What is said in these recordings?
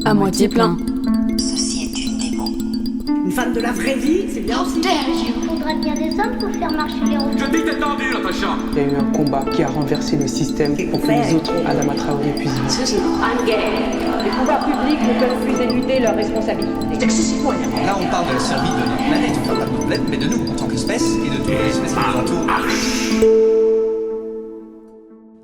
À moitié plein. Ceci est une démo. Une femme de la vraie vie, c'est bien aussi. Faudra bien des hommes pour faire marcher les robots. Je dis t'es tendu, Natacha. Il y a eu un combat qui a renversé le système pour que les autres Adama Traoré puissent vivre. I'm gay. Les pouvoirs publics ne peuvent plus éluder leurs responsabilités. Là, on parle de la survie de notre planète, enfin pas de notre planète, mais de nous en tant qu'espèce et de toutes les espèces qui nous entourent.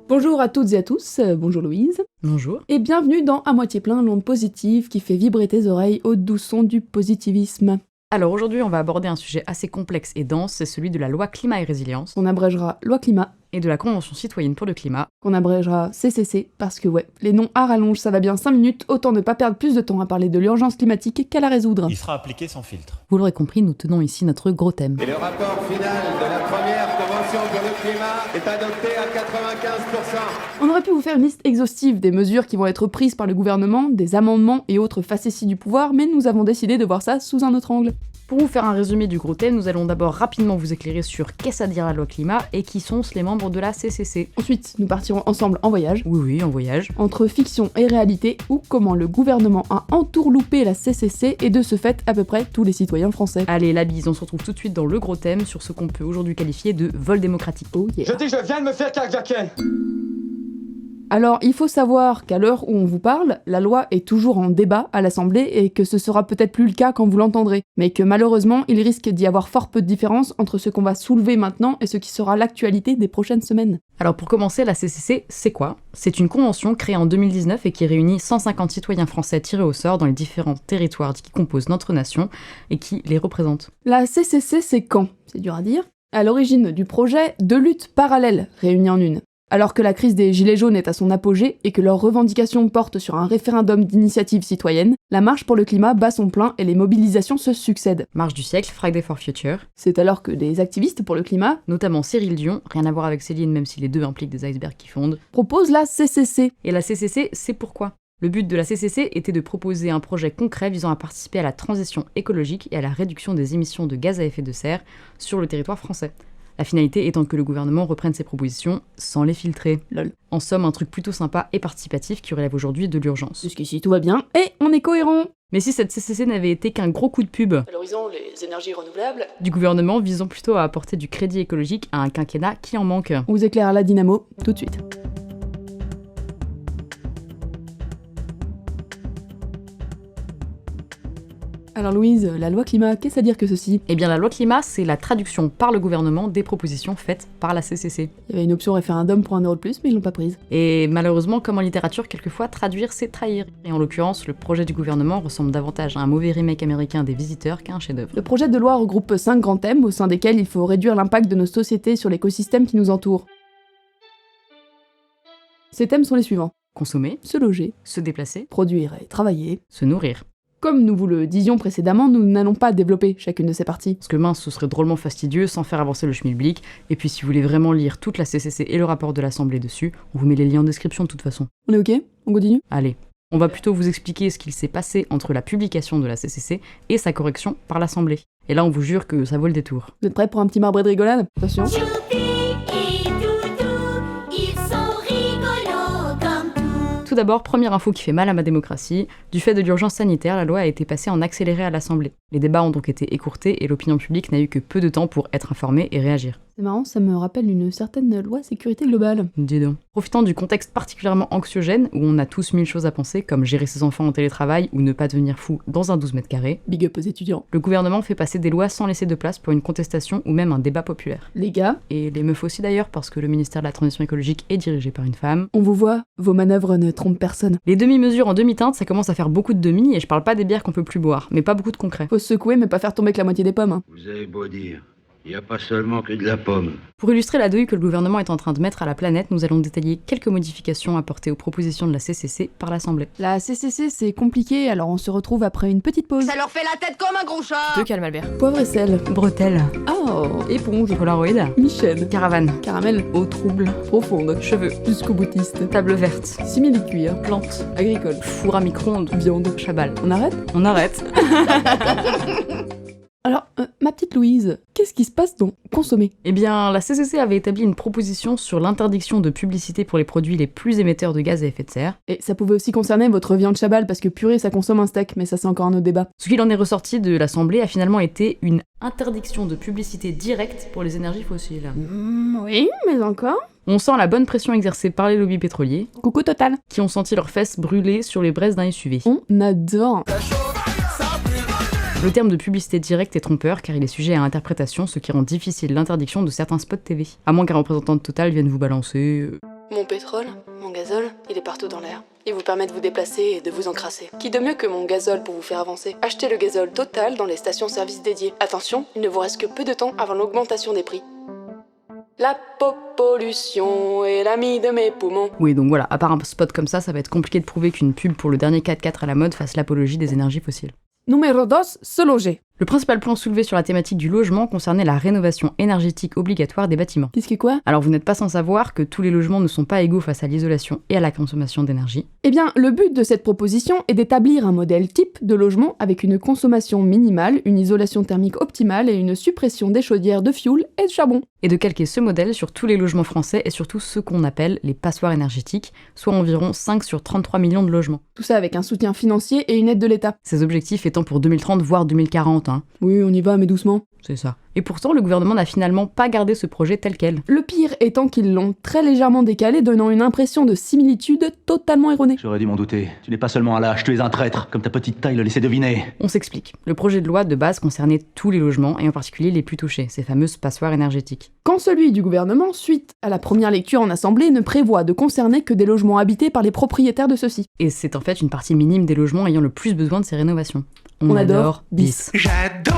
Bonjour à toutes et à tous, bonjour Louise. Bonjour. Et bienvenue dans À moitié plein, l'onde positive qui fait vibrer tes oreilles au doux son du positivisme. Alors aujourd'hui, on va aborder un sujet assez complexe et dense, c'est celui de la loi climat et résilience, On abrégera loi climat, et de la Convention citoyenne pour le climat. qu'on abrégera CCC, parce que ouais, les noms à rallonge ça va bien 5 minutes, autant ne pas perdre plus de temps à parler de l'urgence climatique qu'à la résoudre. Il sera appliqué sans filtre. Vous l'aurez compris, nous tenons ici notre gros thème. Et le rapport final de la première Convention pour le climat est adopté à 95%. On aurait pu vous faire une liste exhaustive des mesures qui vont être prises par le gouvernement, des amendements et autres facéties du pouvoir, mais nous avons décidé de voir ça sous un autre angle. Pour vous faire un résumé du gros thème, nous allons d'abord rapidement vous éclairer sur qu'est-ce à dire la loi climat et qui sont les membres de la CCC. Ensuite, nous partirons ensemble en voyage, Oui, en voyage. entre fiction et réalité, ou comment le gouvernement a entourloupé la CCC et de ce fait à peu près tous les citoyens français. Allez, la bise, on se retrouve tout de suite dans le gros thème sur ce qu'on peut aujourd'hui qualifier de vol démocratique. Oh yeah. Je dis, je viens de me faire carjacker. Alors, il faut savoir qu'à l'heure où on vous parle, la loi est toujours en débat à l'Assemblée et que ce sera peut-être plus le cas quand vous l'entendrez, mais que malheureusement, il risque d'y avoir fort peu de différence entre ce qu'on va soulever maintenant et ce qui sera l'actualité des prochaines semaines. Alors pour commencer, la CCC, c'est quoi ? C'est une convention créée en 2019 et qui réunit 150 citoyens français tirés au sort dans les différents territoires qui composent notre nation et qui les représentent. La CCC, c'est quand ? C'est dur à dire. À l'origine du projet, deux luttes parallèles réunies en une. Alors que la crise des Gilets jaunes est à son apogée et que leurs revendications portent sur un référendum d'initiative citoyenne, la marche pour le climat bat son plein et les mobilisations se succèdent. Marche du siècle, Friday for Future, C'est alors que des activistes pour le climat notamment Cyril Dion, rien à voir avec Céline même si les deux impliquent des icebergs qui fondent. proposent la CCC. Et la CCC, c'est pourquoi ? Le but de la CCC était de proposer un projet concret visant à participer à la transition écologique et à la réduction des émissions de gaz à effet de serre sur le territoire français. La finalité étant que le gouvernement reprenne ses propositions sans les filtrer. Lol. En somme, un truc plutôt sympa et participatif qui relève aujourd'hui de l'urgence. Jusqu'ici tout va bien, et on est cohérent. Mais si cette CCC n'avait été qu'un gros coup de pub À l'horizon, les énergies renouvelables. du gouvernement visant plutôt à apporter du crédit écologique à un quinquennat qui en manque. On vous éclaire la dynamo tout de suite. Alors Louise, la loi climat, qu'est-ce à dire que ceci ? Eh bien la loi climat, c'est la traduction par le gouvernement des propositions faites par la CCC. Il y avait une option référendum pour 1€ de plus, mais ils l'ont pas prise. Et malheureusement, comme en littérature, quelquefois, traduire, c'est trahir. Et en l'occurrence, le projet du gouvernement ressemble davantage à un mauvais remake américain des Visiteurs qu'à un chef-d'œuvre. Le projet de loi regroupe 5 grands thèmes au sein desquels il faut réduire l'impact de nos sociétés sur l'écosystème qui nous entoure. Ces thèmes sont les suivants. Consommer, Se loger, se déplacer, produire et travailler. se nourrir. Comme nous vous le disions précédemment, nous n'allons pas développer chacune de ces parties. Parce que mince, ce serait drôlement fastidieux sans faire avancer le schmilblick. Et puis si vous voulez vraiment lire toute la CCC et le rapport de l'Assemblée dessus, on vous met les liens en description de toute façon. On est ok ? On continue ? Allez, on va plutôt vous expliquer ce qu'il s'est passé entre la publication de la CCC et sa correction par l'Assemblée. Et là on vous jure que ça vaut le détour. Vous êtes prêts pour un petit marbré de rigolade ? Attention. Tout d'abord, première info qui fait mal à ma démocratie, du fait de l'urgence sanitaire, la loi a été passée en accéléré à l'Assemblée. Les débats ont donc été écourtés et l'opinion publique n'a eu que peu de temps pour être informée et réagir. C'est marrant, ça me rappelle une certaine loi sécurité globale. Dis donc. Profitant du contexte particulièrement anxiogène, où on a tous mille choses à penser, comme gérer ses enfants en télétravail ou ne pas devenir fou dans un 12 mètres carrés, Big up aux étudiants. le gouvernement fait passer des lois sans laisser de place pour une contestation ou même un débat populaire. Les gars, Et les meufs aussi d'ailleurs, parce que le ministère de la Transition écologique est dirigé par une femme. on vous voit, vos manœuvres ne trompent personne. Les demi-mesures en demi-teinte, ça commence à faire beaucoup de demi, et je parle pas des bières qu'on peut plus boire, mais pas beaucoup de concret. Faut se secouer mais pas faire tomber que la moitié des pommes. Hein. Vous avez beau dire, il n'y a pas seulement que de la pomme. Pour illustrer la douille que le gouvernement est en train de mettre à la planète, nous allons détailler quelques modifications apportées aux propositions de la CCC par l'Assemblée. La CCC c'est compliqué, alors on se retrouve après une petite pause. Ça leur fait la tête comme un gros chat. Te calme Albert. Poivre et sel. Bretelles. Oh, éponge. Polaroid. Michel. Caravane. Caramel. Eau trouble. Profonde. Cheveux. Jusqu'au boutiste. Table verte. Simili-cuir. Plante. Agricole. Four à micro-ondes. Viande. Chabal. On arrête ? On arrête. Alors, ma petite Louise, qu'est-ce qui se passe dans consommer? Eh bien, la CCC avait établi une proposition sur l'interdiction de publicité pour les produits les plus émetteurs de gaz à effet de serre. Et ça pouvait aussi concerner votre viande chabal, parce que purée, ça consomme un steak, mais ça c'est encore un autre débat. Ce qu'il en est ressorti de l'Assemblée a finalement été une interdiction de publicité directe pour les énergies fossiles. Oui, mais encore. On sent la bonne pression exercée par les lobbies pétroliers, Coucou Total. qui ont senti leurs fesses brûler sur les braises d'un SUV. On adore. Le terme de publicité directe est trompeur car il est sujet à interprétation, ce qui rend difficile l'interdiction de certains spots TV. À moins qu'un représentant de Total vienne vous balancer... Mon pétrole, mon gazole, il est partout dans l'air. Il vous permet de vous déplacer et de vous encrasser. Qui de mieux que mon gazole pour vous faire avancer? Achetez le gazole Total dans les stations-service dédiées. Attention, il ne vous reste que peu de temps avant l'augmentation des prix. La pollution est l'ami de mes poumons. Oui, donc voilà, à part un spot comme ça va être compliqué de prouver qu'une pub pour le dernier 4x4 à la mode fasse l'apologie des énergies fossiles. Numéro 2, se loger. Le principal point soulevé sur la thématique du logement concernait la rénovation énergétique obligatoire des bâtiments. Qu'est-ce que quoi? Alors vous n'êtes pas sans savoir que tous les logements ne sont pas égaux face à l'isolation et à la consommation d'énergie. Eh bien, le but de cette proposition est d'établir un modèle type de logement avec une consommation minimale, une isolation thermique optimale et une suppression des chaudières de fioul et de charbon. Et de calquer ce modèle sur tous les logements français et surtout ceux qu'on appelle les passoires énergétiques, soit environ 5 sur 33 millions de logements. Tout ça avec un soutien financier et une aide de l'État. Ces objectifs étant pour 2030 voire 2040, hein. Oui, on y va, mais doucement. C'est ça. Et pourtant, le gouvernement n'a finalement pas gardé ce projet tel quel. Le pire étant qu'ils l'ont très légèrement décalé, donnant une impression de similitude totalement erronée. J'aurais dû m'en douter. Tu n'es pas seulement un lâche, tu es un traître, comme ta petite taille le laissait deviner. On s'explique. Le projet de loi de base concernait tous les logements, et en particulier les plus touchés, ces fameuses passoires énergétiques. Quand celui du gouvernement, suite à la première lecture en assemblée, ne prévoit de concerner que des logements habités par les propriétaires de ceux-ci. Et c'est en fait une partie minime des logements ayant le plus besoin de ces rénovations. On adore bis. J'adore.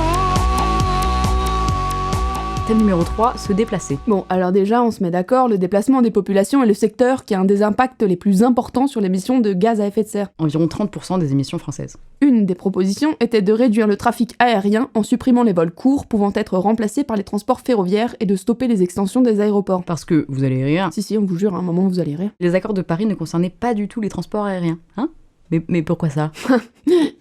Thème numéro 3, se déplacer. Bon, alors déjà, on se met d'accord, le déplacement des populations est le secteur qui a un des impacts les plus importants sur l'émission de gaz à effet de serre. Environ 30% des émissions françaises. Une des propositions était de réduire le trafic aérien en supprimant les vols courts pouvant être remplacés par les transports ferroviaires et de stopper les extensions des aéroports. Parce que, vous allez rire... Si, on vous jure, à un moment, vous allez rire. Les accords de Paris ne concernaient pas du tout les transports aériens, hein? Mais pourquoi ça?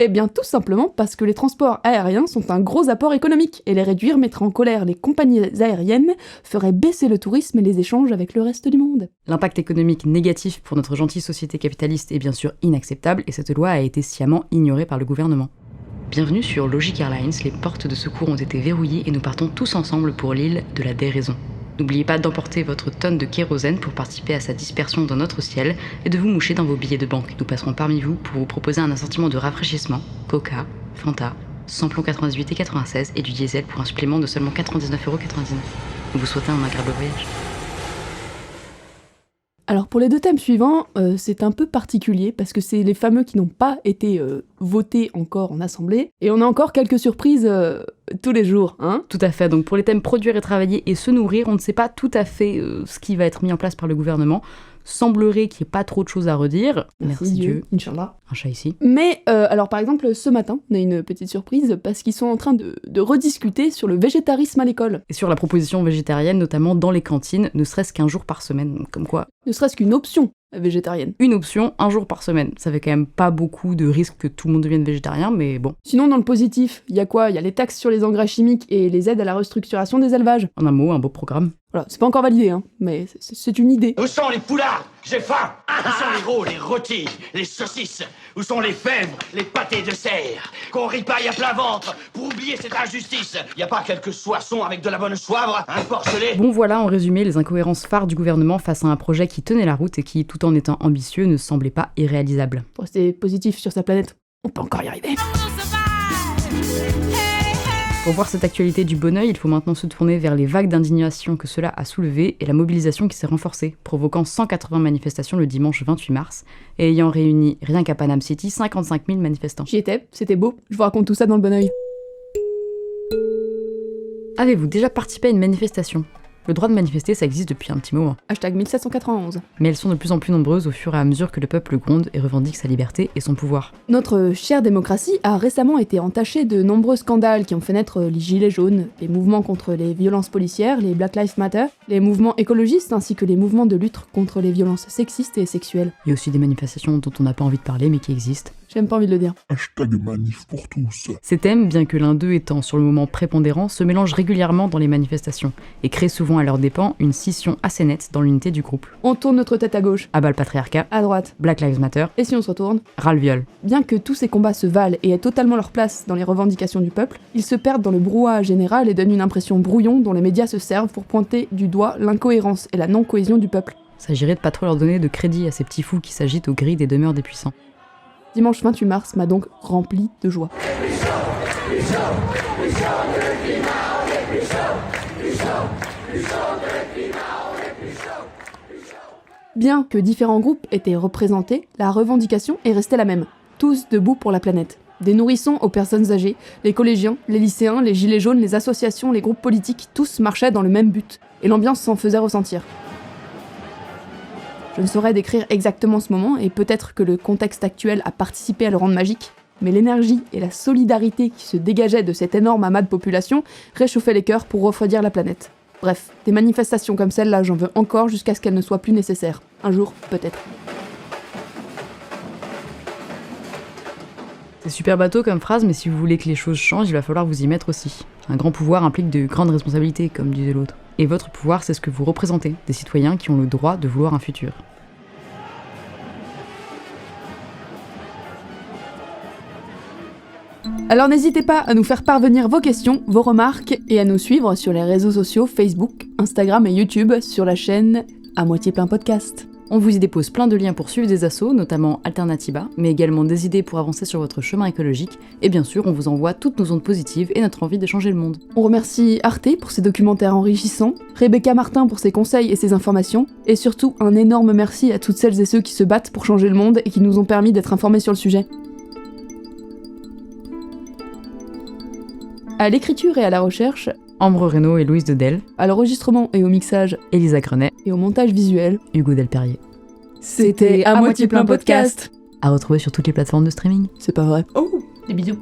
Eh bien, tout simplement parce que les transports aériens sont un gros apport économique, et les réduire mettrait en colère les compagnies aériennes, ferait baisser le tourisme et les échanges avec le reste du monde. L'impact économique négatif pour notre gentille société capitaliste est bien sûr inacceptable, et cette loi a été sciemment ignorée par le gouvernement. Bienvenue sur Logic Airlines, les portes de secours ont été verrouillées et nous partons tous ensemble pour l'île de la déraison. N'oubliez pas d'emporter votre tonne de kérosène pour participer à sa dispersion dans notre ciel et de vous moucher dans vos billets de banque. Nous passerons parmi vous pour vous proposer un assortiment de rafraîchissement, Coca, Fanta, samplon 98 et 96 et du diesel pour un supplément de seulement 99,99 €. Nous vous souhaitons un agréable voyage. Alors pour les deux thèmes suivants, c'est un peu particulier parce que c'est les fameux qui n'ont pas été votés encore en assemblée, et on a encore quelques surprises tous les jours, hein. Tout à fait, donc pour les thèmes produire et travailler et se nourrir, on ne sait pas tout à fait ce qui va être mis en place par le gouvernement. Semblerait qu'il n'y ait pas trop de choses à redire. Merci Dieu. Inch'Allah. Un chat ici. Mais, alors par exemple, ce matin, on a une petite surprise parce qu'ils sont en train de rediscuter sur le végétarisme à l'école. Et sur la proposition végétarienne, notamment dans les cantines, ne serait-ce qu'un jour par semaine, comme quoi. Ne serait-ce qu'une option végétarienne. Une option, un jour par semaine. Ça fait quand même pas beaucoup de risques que tout le monde devienne végétarien, mais bon. Sinon, dans le positif, il y a quoi? Il y a les taxes sur les engrais chimiques et les aides à la restructuration des élevages. En un mot, un beau programme. Voilà, c'est pas encore validé, hein, mais c'est une idée. Où sont les poulards? J'ai faim. Où sont les rôles, les rôtis, les saucisses? Où sont les fèves, les pâtés de serre? Qu'on ripaille à plein ventre pour oublier cette injustice. Y a pas quelques soissons avec de la bonne soivre, un porcelet? Bon voilà, en résumé, les incohérences phares du gouvernement face à un projet qui tenait la route et qui, tout en étant ambitieux, ne semblait pas irréalisable. Pour rester positif sur sa planète, on peut encore y arriver. Pour voir cette actualité du bon œil, il faut maintenant se tourner vers les vagues d'indignation que cela a soulevées et la mobilisation qui s'est renforcée, provoquant 180 manifestations le dimanche 28 mars et ayant réuni, rien qu'à Panama City, 55 000 manifestants. J'y étais, c'était beau, je vous raconte tout ça dans le bon œil. Avez-vous déjà participé à une manifestation ? Le droit de manifester, ça existe depuis un petit moment. Hashtag 1791. Mais elles sont de plus en plus nombreuses au fur et à mesure que le peuple gronde et revendique sa liberté et son pouvoir. Notre chère démocratie a récemment été entachée de nombreux scandales qui ont fait naître les gilets jaunes, les mouvements contre les violences policières, les Black Lives Matter, les mouvements écologistes ainsi que les mouvements de lutte contre les violences sexistes et sexuelles. Il y a aussi des manifestations dont on n'a pas envie de parler mais qui existent. J'ai même pas envie de le dire. #manif pour tous. Ces thèmes, bien que l'un d'eux étant sur le moment prépondérant, se mélangent régulièrement dans les manifestations et créent souvent à leurs dépens une scission assez nette dans l'unité du groupe. On tourne notre tête à gauche, À bas le patriarcat, à droite, Black Lives Matter, et si on se retourne? ras le viol. Bien que tous ces combats se valent et aient totalement leur place dans les revendications du peuple, ils se perdent dans le brouhaha général et donnent une impression brouillon dont les médias se servent pour pointer du doigt l'incohérence et la non-cohésion du peuple. S'agirait de pas trop leur donner de crédit à ces petits fous qui s'agitent aux grilles des demeures des puissants. Dimanche 28 mars m'a donc rempli de joie. Bien que différents groupes étaient représentés, la revendication est restée la même. Tous debout pour la planète. Des nourrissons aux personnes âgées, les collégiens, les lycéens, les gilets jaunes, les associations, les groupes politiques, tous marchaient dans le même but. Et l'ambiance s'en faisait ressentir. Je ne saurais décrire exactement ce moment, et peut-être que le contexte actuel a participé à le rendre magique, mais l'énergie et la solidarité qui se dégageaient de cet énorme amas de population réchauffaient les cœurs pour refroidir la planète. Bref, des manifestations comme celle-là, j'en veux encore jusqu'à ce qu'elles ne soient plus nécessaires. Un jour, peut-être. C'est super bateau comme phrase, mais si vous voulez que les choses changent, il va falloir vous y mettre aussi. Un grand pouvoir implique de grandes responsabilités, comme disait l'autre. Et votre pouvoir, c'est ce que vous représentez, des citoyens qui ont le droit de vouloir un futur. Alors n'hésitez pas à nous faire parvenir vos questions, vos remarques, et à nous suivre sur les réseaux sociaux Facebook, Instagram et YouTube, sur la chaîne À Moitié Plein Podcast. On vous y dépose plein de liens pour suivre des assos, notamment Alternatiba, mais également des idées pour avancer sur votre chemin écologique, et bien sûr on vous envoie toutes nos ondes positives et notre envie de changer le monde. On remercie Arte pour ses documentaires enrichissants, Rebecca Martin pour ses conseils et ses informations, et surtout un énorme merci à toutes celles et ceux qui se battent pour changer le monde et qui nous ont permis d'être informés sur le sujet. À l'écriture et à la recherche, Ambre Reynaud et Louise Dedel. À l'enregistrement et au mixage, Elisa Grenet. Et au montage visuel, Hugo Delperrier. C'était À Moitié Plein Podcast. À retrouver sur toutes les plateformes de streaming. C'est pas vrai. Oh, des bisous.